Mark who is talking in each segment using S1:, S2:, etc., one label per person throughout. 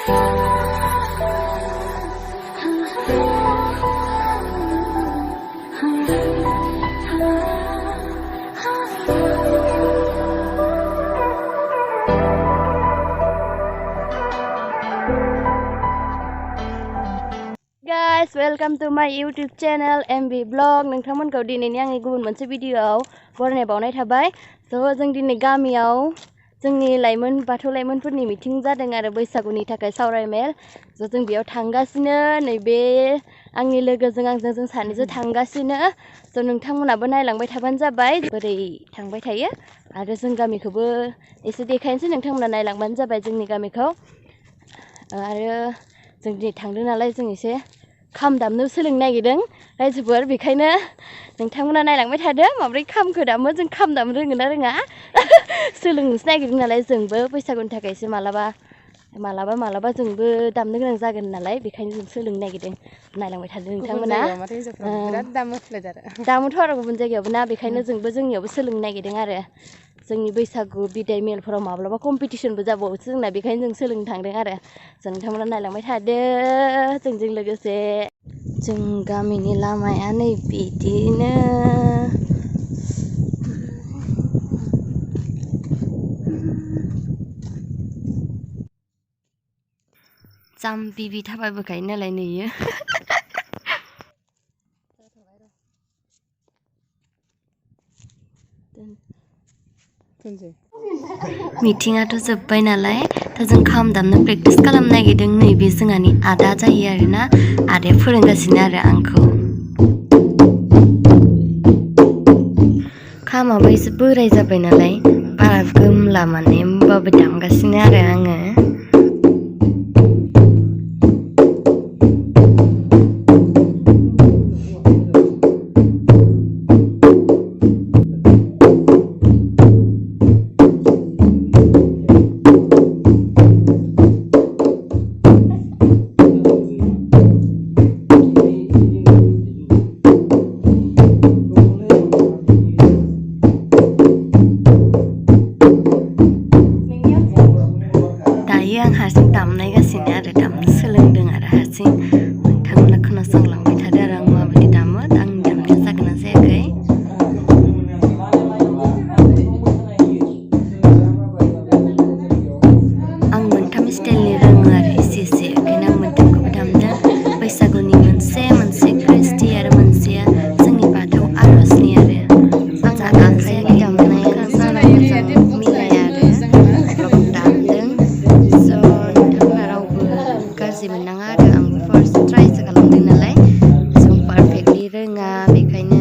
S1: Guys, welcome to my YouTube channel M.B Vlog. नोंथांमोनखौ दिनैनि आंनि गुबुन मोनसे भिडियोआव बरायनाय बावनाय थाबाय। स' जों दिनै गामियाव जोंनि बाथौ लाइमोनफोरनि मिटिं जादों आरो बैसागुनि थाखाय सावरायमेल। स' जों बेयाव थांगासिनो, नैबे आंनि लोगोजों आंजों जों सानैजों थांगासिनो। स' नोंथांमोनाबो नायलांबाय थाबानो जाबाय बोरै थांबाय थायो आरो जों गामिखौबो एसे देखायनोसै, नोंथांमोना नायलांबानो जाबाय जोंनि गामिखौ। आरो जों दिनै थांदों नालाय जों एसे खाम दामनो सोलोंनो नागिरदों रायजोफोर, बेखायनो नोंथांमोना नायलांबाय थादो माब्रै खामखौ दामो। जों खाम दामनो रोङो ना रोङा सोलोंनोसो नागिरदों नालाय जोंबो बैसागुनि थाखायसो मालाबा जोंबो दामनो गोनां जागोन नालाय, बेखायनो जों सोलोंनो नागिरदों। नायलांबाय थादो नोंथांमोना। दामोथ' आरो गुबुन जायगायावबो ना, बेखायनो जोंबो जोंनियावबो सोलोंनो नागिरदों आरो जोंनि बैसागु बिदाय मेलफोराव माब्लाबा कम्पिटिसनबो जाबावोसो जोंना, बेखायनो जों सोलोंनो थांदों आरो। जों नोंथांमोना नायलांबाय थादो जोंजों लोगोसे। जों गामिनि लामाया नै बिदिनो। जाम्बि बि थाबायबोखायो नालाय नुयो। मिटिंआथ' जोब्बाय नालाय दा जों खाम दामनो प्रेक्टिस खालामनो नागिरदों। नैबे जोंहानि आदा जायो आरोना, आदाया फोरोंगासिनो आरो आंखौ। खामाबो एसे बोराय जाबाय नालाय बारा गोमला माने, होमबाबो दामगासिनो आरो आङो। आं हारसिं दामनायगासिनो आरो दामनो सोलोंदों आरो हारसिं। नोंथांमोना खोनासंलांबाय थादो आरो आं माबायदि दामो, आंनि दामनाया जागोन ना जायाखै। आं मोनथाम स्टाइलनि रोङो आरो एसे एसे, ओंखायनो आं मोनथामखौबो दामदों। बैसागुनि मोनसे क्रिस्टि आरो मोनसेया जोंनि बाथौ आर'जनि आरो। आंना आखाइनि दामनाया बारा मोजां मिलाया आरो अब्लाबो दामदों। गाज्रि मोननाङा आरो, आंबो फार्स्ट ट्राइसो खालामदों नालाय, जों पारफेक्टलि रोङा, बेखायनो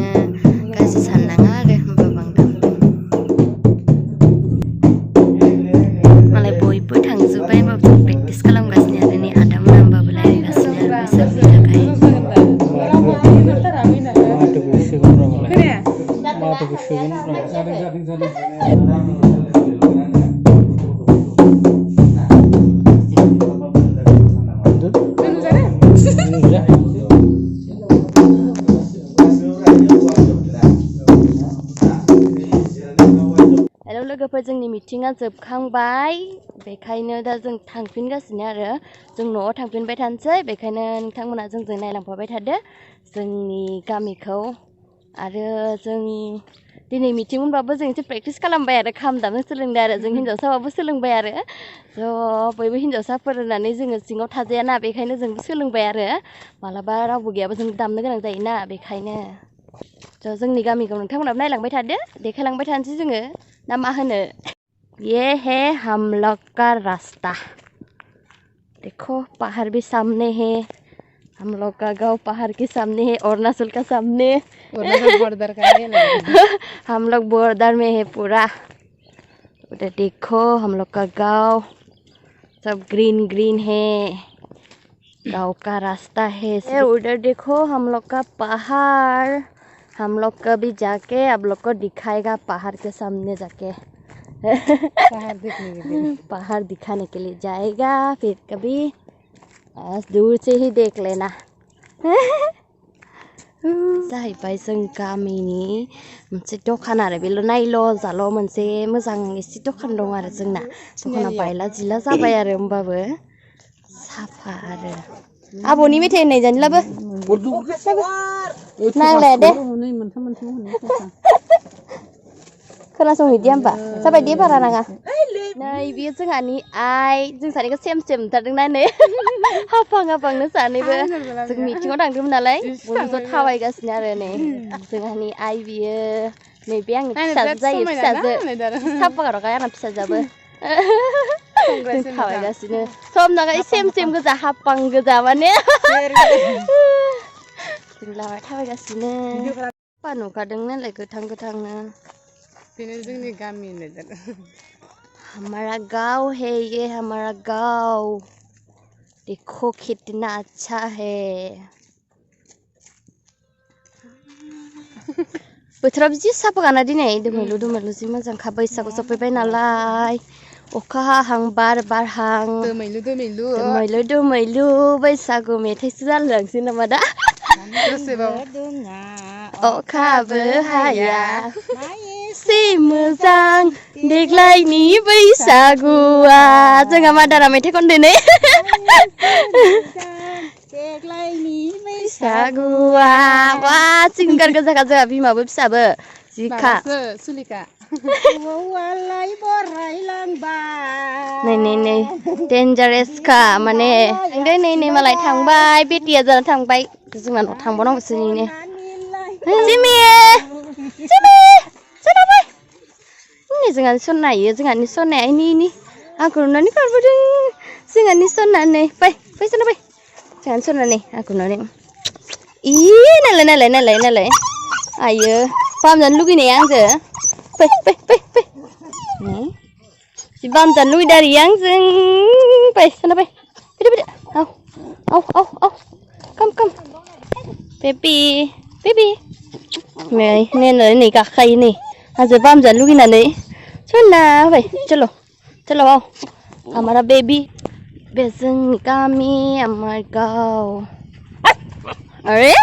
S1: गाज्रि साननाङा आरो। होमबाबो आं दामदों। मालाय बयबो थांजोब्बाय, होमबाबो जों प्रेक्टिस खालामगासिनो आरो नै आदामोना होमबाबो रायज्लायगासिनो आरो बैसागुनि थाखाय। हेल' लोगोफोर, जोंनि मिटिंआ जोबखांबाय, बेखायनो दा जों थांफिनगासिनो आरो। जों न'आव थांफिनबाय थानोसै, बेखायनो नोंथांमोना जोंजों नायलांफाबाय थादो जोंनि गामिखौ। आरो जों दिनै मिटिं मोनबाबो जों एसे प्रेक्टिस खालामबाय आरो, खाम दामनो सोलोंदों आरो। जों हिन्जावसाबाबो सोलोंबाय आरो। ज' बयबो हिन्जावसाफोर होननानै जोङो सिङाव थाजायाना, बेखायनो जोंबो सोलोंबाय आरो। मालाबा रावबो गैयाबा जों दामनो गोनां जायोना, बेखायनो। ज' जोंनि गामिखौ नोंथांमोनाबो नायलांबाय थादो, देखायलांबाय थानोसै जोङो, ना मा होनो। ये है हम लोग का रास्ता, देखो पहाड़ भी सामने है, हम लोग का गांव पहाड़ के सामने है, अरुणाचल का सामने, अरुणाचल बॉर्डर का है। हम लोग बॉर्डर में है पूरा। उधर देखो हम लोग का गांव, सब ग्रीन ग्रीन है, गांव का रास्ता है। उधर देखो हम लोग का पहाड़, हम लोग कभी जाके आप लोग को दिखाएगा पहाड़ के सामने जाके। पहाड़ दिखाने के लिए जाएगा फिर कभी, बस दूर से ही देख लेना। जाहैबाय जों गामिनि मोनसे दखान आरो, बेल' नायल' जाल' मोनसे मोजां एसे दखान दं आरो जोंना। दखाना बायला जिला जाबाय आरो, होमबाबो साफा आरो आबौनि मेथाइ होननाय जानलाबो नांलाया दे खोनासंहैदि होमबा जाबाय दे बारा नाङा नै बियो जोंहानि आइ जों सानैखौ सेम नुथारदोंना नै हाफांनो सानैबो जों मिटिङाव थांदोंमोन नालाय बयबो ज' थाबायगासिनो आरो नै जोंहानि आइ बियो नैबे आंनि फिसाजो जायो फिसाजो साफागार'खाय आंना फिसाजोआबो जों थाबायगासिनो समनागा सेम गोजा हाफां गोजा माने जों लामा थाबायगासिनो साफा नुखादों नालाय गोथांनो
S2: बेनो जोंनि गामि
S1: हमारा गाँव है ये हमारा गाँव देखो कितना अच्छा है बोथोराबो जि साफागाना दिनै दोमैलु जि मोजांखा बैसागु सफैबाय नालाय अखा हाहां बार बारहां दोमैलु बैसागु मेथाइसो जालायलांसै नामा दा अखाबो हाया एसे मोजां देग्लायनि बैसागुआ जोंहा मादारा मेथाइ खनदो नै देग्लायनि बैसागुआ वा सिंगार गोजाखा जोंहा बिमाबो फिसाबो जिखा
S2: सुलिखा
S1: नै डेन्जारेसखा माने नै मालाय थांबाय बेटिया जाना थांबाय जोंना न'आव थांबावनांगौसो नै जिमि जोंहानि सना नायो जोंहानि सनाया इनि आंखौ नुनानै खारबोदों जोंहानि सना नै फै सना फै जोंहानि सना नै आंखौ नुनानै नालाय आयो फाहामजानो लुगैनाया आंजों फै जि फाहामजानो लुगैदों आरो आंजों फै सना फै फैदो औ खाम बेबि नै गाखायो नै आंजों फाहामजानो लुगैनानै सना फै चलो आओ हमारा बेबी बे जोंनि गामि हमार गाँव अरे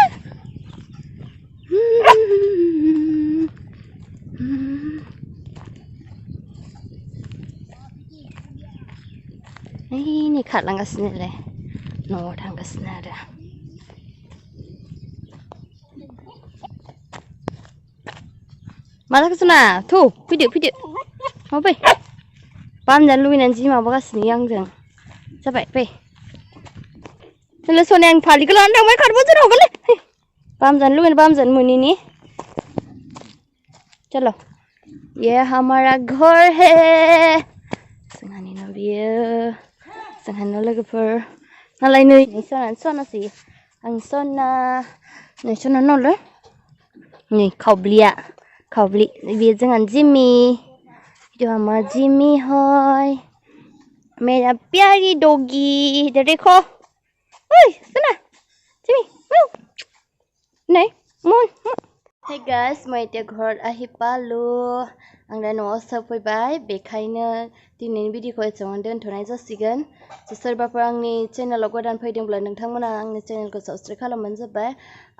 S1: नै खारलांगासिनोलाय न'आव थांगासिनो आरो मा जाखो सना थौ फैदो माबा फै फाहामजानो लुगैनानै जि माबागासिनो आंजों जाबाय फै सनाया आं फालिखौ लानानै थांबाय खारबोजों हगारलै फाहामजानो लुगैना फाहामजानो मोनैनि चलो ये हमारा घर है जोंहानि न' बियो जोंहानि न' लोगोफोर नालाय नै सनासै आं सना नै सना न'लै नै खावब्लि बेयो जोंहानि जिम्मी जो हमारा जिम्मी है मेरा प्यारी डॉगी इधर देखो ओए सना जिम्मी नै मुन हे गाइस मैं इतना घर आहि पालु आं दा न'आव सफैबाय बेखायनो दिनैनि भिडिअखौ एसेयावनो दोनथ'नाय जासिगोन सोरबाफोर आंनि चेनेलाव गोदान फैदोंब्ला नोंथांमोना आंनि चेनेलखौ साबस्क्राइब खालामबानो जाबाय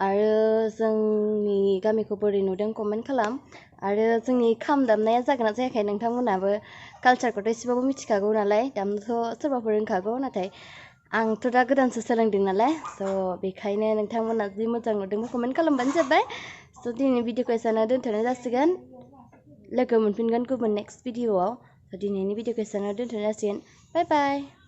S1: आरो जोंनि गामिखौ बोरै नुदों कमेन्ट खालाम आरो जोंनि खाम दामनाया जागोन ना जायाखै नोंथांमोनाबो कालचारखौथ' एसेबाबो मिथिखागौ नालाय दामनोथ' सोरबाफोर रोंखागौ नाथाय आंथ' दा गोदानसो सोलोंदों नालाय स' बेखायनो नोंथांमोना जि मोजां नुदोंबा कमेन्ट खालामबानो जाबाय स' दिनैनि भिडिअखौ एसेयावनो दोनथ'नाय जासिगोन लोगो मोनफिनगोन गुबुन नेक्स्ट भिडिअआव दिनैनि भिडिअखौ एसेयावनो दोनथ'नाय जासिगोन बाय बाय